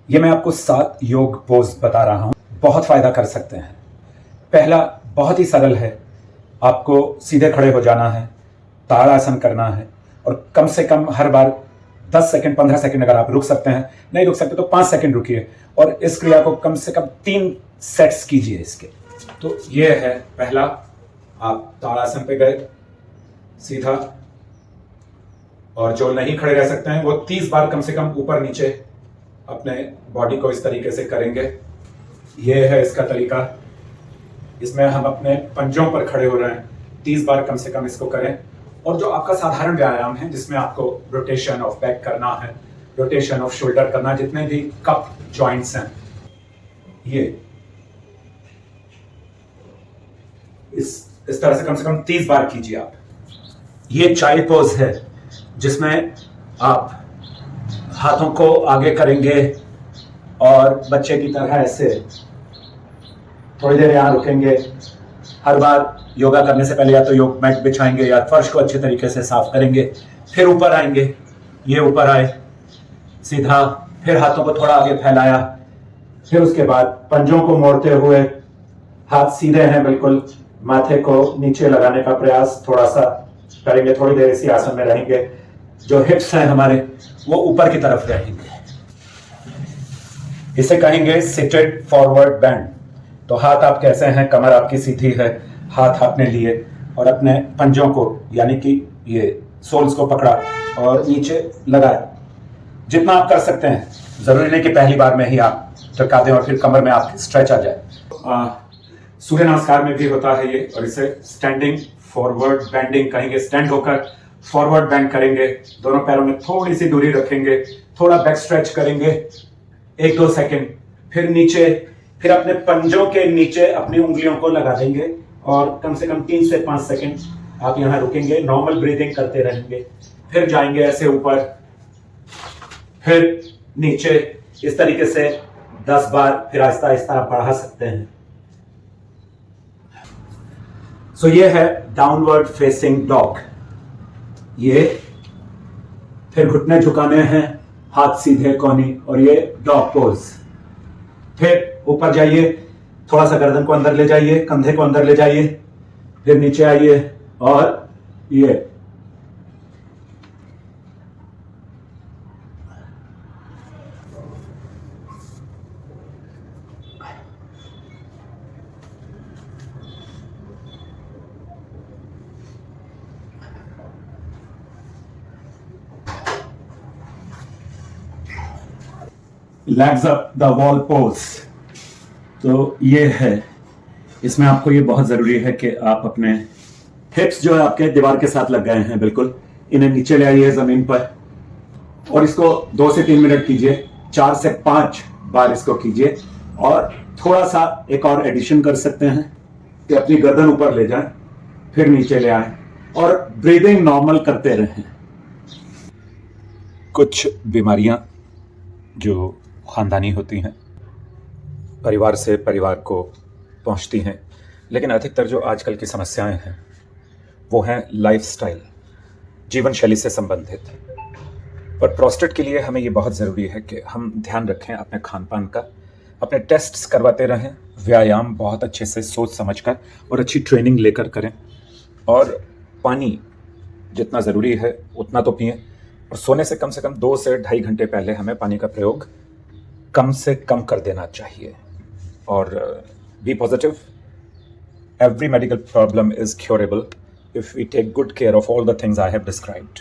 ये मैं आपको 7 योग पोज बता रहा हूं, बहुत फायदा कर सकते हैं। पहला बहुत ही सरल है, आपको सीधे खड़े हो जाना है, ताड़ासन करना है और कम से कम हर बार 10 सेकंड 15 सेकंड अगर आप रुक सकते हैं, नहीं रुक सकते तो 5 सेकंड रुकिए और इस क्रिया को कम से कम 3 सेट्स कीजिए इसके। तो ये है पहला, आप ताड़ासन पे गए सीधा, और जो नहीं खड़े रह सकते हैं वो 30 बार कम से कम ऊपर नीचे अपने बॉडी को इस तरीके से करेंगे। ये है इसका तरीका, इसमें हम अपने पंजों पर खड़े हो रहे हैं, 30 बार कम से कम इसको करें। और जो आपका साधारण व्यायाम है जिसमें आपको रोटेशन ऑफ बैक करना है, रोटेशन ऑफ शोल्डर करना, जितने भी कप जॉइंट्स हैं, ये इस तरह से कम 30 बार कीजिए आप। ये चाइल्ड पोज है जिसमें आप हाथों को आगे करेंगे और बच्चे की तरह ऐसे थोड़ी देर यहां रुकेंगे। हर बार योगा करने से पहले या तो योग मैट बिछाएंगे या फर्श को अच्छे तरीके से साफ करेंगे, फिर ऊपर आएंगे, ये ऊपर आए सीधा, फिर हाथों को थोड़ा आगे फैलाया, फिर उसके बाद पंजों को मोड़ते हुए हाथ सीधे हैं बिल्कुल, माथे को नीचे लगाने का प्रयास थोड़ा सा करेंगे, थोड़ी देर इसी आसन में रहेंगे। जो हिप्स हैं हमारे वो ऊपर की तरफ रहेंगे। इसे कहेंगे सिटेड फॉरवर्ड बेंड। तो हाथ आप कैसे हैं, कमर आपकी सीधी है, हाथ आपने लिए और अपने पंजों को यानी कि ये सोल्स को पकड़ा और नीचे लगाया। जितना आप कर सकते हैं, जरूरी नहीं कि पहली बार में ही आप टका दें और फिर कमर में आपकी स्ट्रेच आ जाए। सूर्य नमस्कार में भी होता है ये, और इसे स्टैंडिंग फॉरवर्ड बेंडिंग कहेंगे। स्टैंड होकर फॉरवर्ड बेंड करेंगे, दोनों पैरों में थोड़ी सी दूरी रखेंगे, थोड़ा बैक स्ट्रेच करेंगे 1-2 सेकंड, फिर नीचे, फिर अपने पंजों के नीचे अपनी उंगलियों को लगा देंगे और कम से कम 3 से 5 सेकंड आप यहां रुकेंगे, नॉर्मल ब्रीदिंग करते रहेंगे, फिर जाएंगे ऐसे ऊपर, फिर नीचे, इस तरीके से 10 बार, फिर आहिस्ता आहिस्ता आप बढ़ा सकते हैं। सो ये है डाउनवर्ड फेसिंग डॉग। ये फिर घुटने झुकाने हैं, हाथ सीधे कोहनी, और ये डॉग पोज। फिर ऊपर जाइए, थोड़ा सा गर्दन को अंदर ले जाइए, कंधे को अंदर ले जाइए, फिर नीचे आइए और ये legs up the wall pose. तो ये है, इसमें आपको ये बहुत जरूरी है कि आप अपने हिप्स जो है आपके दीवार के साथ लग गए हैं बिल्कुल, इन्हें नीचे ले आइए जमीन पर और इसको 2 से 3 मिनट कीजिए, 4 से 5 बार इसको कीजिए। और थोड़ा सा एक और एडिशन कर सकते हैं कि अपनी गर्दन ऊपर ले जाएं, फिर नीचे ले आएं और ब्रीदिंग नॉर्मल करते रहें। कुछ बीमारियां जो खानदानी होती हैं, परिवार से परिवार को पहुंचती हैं, लेकिन अधिकतर जो आजकल की समस्याएं हैं वो हैं लाइफस्टाइल, जीवन शैली से संबंधित। पर प्रोस्टेट के लिए हमें ये बहुत ज़रूरी है कि हम ध्यान रखें अपने खान पान का, अपने टेस्ट्स करवाते रहें, व्यायाम बहुत अच्छे से सोच समझ कर और अच्छी ट्रेनिंग लेकर करें, और पानी जितना ज़रूरी है उतना तो पिएं, और सोने से कम 2 से 2.5 घंटे पहले हमें पानी का प्रयोग कम से कम कर देना चाहिए। और be positive, every medical problem is curable if we take good care of all the things I have described.